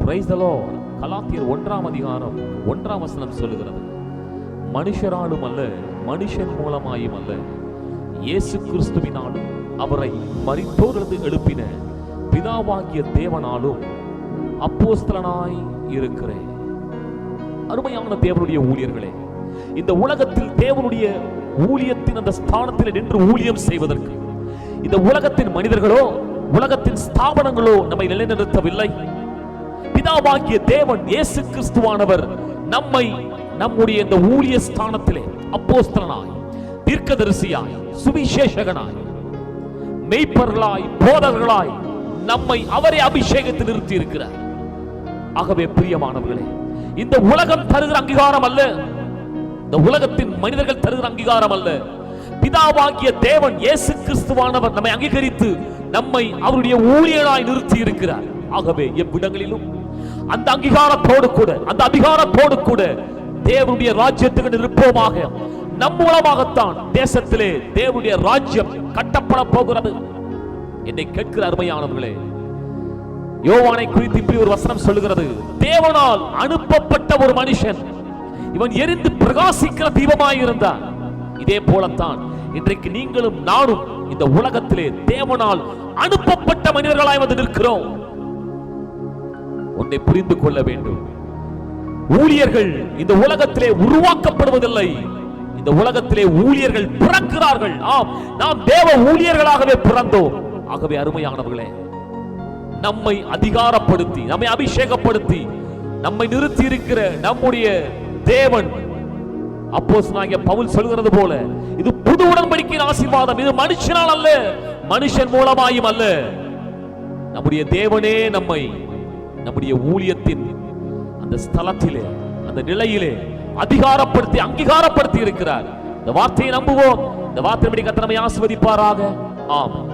Praise the Lord. கலாத்தியர் 1ஆம் அதிகாரம் 1ஆம் வசனம் சொல்லுகிறது, மனுஷராலும் அல்ல மனுஷன் மூலமாயும் அல்ல, இயேசு கிறிஸ்துவினாலும் அவரை மரித்தோரிலிருந்து எழுப்பின பிதாவாகிய தேவனாலும் அப்போஸ்தலனாய் இருக்கிறேன். அருமையான தேவனுடைய ஊழியர்களே, இந்த உலகத்தில் தேவனுடைய ஊழியத்தின் அந்த ஸ்தானத்தில் நின்று ஊழியம் செய்வதற்கு இந்த உலகத்தின் மனிதர்களோ உலகத்தின் ஸ்தாபனங்களோ நம்மை நிலைநிறுத்தவில்லை. பிதாவாகிய தேவன் இயேசு கிறிஸ்துவானவர் நம்மை நம்முடைய இந்த ஊழிய ஸ்தானத்திலே அப்போஸ்தலனாய், தீர்க்கதரிசியாய், சுவிசேஷகனாய், மெய்ப்பர்களாய், போதகர்களாய் நம்மை அவரே அபிஷேகத்தில் நிறுத்தி இருக்கிறார். ஆகவே பிரியமானவர்களே, இந்த உலகம் தருகிற அங்கீகாரம் அல்ல, இந்த உலகத்தின் மனிதர்கள் தருகிற அங்கீகாரம் அல்ல, பிதாவாகிய தேவன் இயேசு கிறிஸ்துவானவர் நம்மை அங்கீகரித்து நம்மை அவருடைய ஊழியராய் நிறுத்தி இருக்கிறார். ஆகவே எவ்விடங்களிலும் அந்த அங்கீகாரத்தோடு கூட அந்த அதிகாரத்தோடு கூட தேவனுடைய ராஜ்யத்துக்கு நிற்போமாக. நம் மூலமாகத்தான் தேசத்திலே தேவனுடைய ராஜ்யம் கட்டப்பட போகிறது. என்னை கேட்கிற அருமையானவர்களே, யோவானை குறித்து இப்படி ஒரு வசனம் சொல்லுகிறது, தேவனால் அனுப்பப்பட்ட ஒரு மனுஷன், இவன் எரிந்து பிரகாசிக்கிற தீபமாயிருந்தான். இதே போலத்தான் இன்றைக்கு நீங்களும் நானும் இந்த உலகத்திலே தேவனால் அனுப்பப்பட்ட மனிதர்களாய் வந்து நிற்கிறோம். ஒன்றை புரிந்து கொள்ள வேண்டும், ஊழியர்கள் இந்த உலகத்திலே உருவாக்கப்படுவதில்லை, இந்த உலகத்திலே ஊழியர்கள் பிறக்கிறார்கள். ஆம், நாம் தேவ ஊழியர்களாகவே பிறந்தோம். ஆகவே அருமையானவர்களே, நம்மை அதிகாரப்படுத்தி நம்மை அபிஷேகப்படுத்தி நம்மை நிறுத்தி இருக்கிற நம்முடைய தேவன், அப்போஸ்தலனாகிய பவுல் சொல்கிறது போல, இது புது உடன்படிக்கையின் ஆசீர்வாதம். இது மனுஷனால் அல்ல, மனுஷன் மூலமாயும் அல்ல, நம்முடைய தேவனே நம்மை நம்முடைய ஊழியத்தின் அந்த ஸ்தலத்திலே அந்த நிலையிலே அதிகாரப்படுத்தி அங்கீகாரப்படுத்தி இருக்கிறார். இந்த வார்த்தையை நம்புவோம். இந்த வார்த்தையின்படி கர்த்தர் நம்மை ஆசீர்வதிப்பாராக. ஆமென்.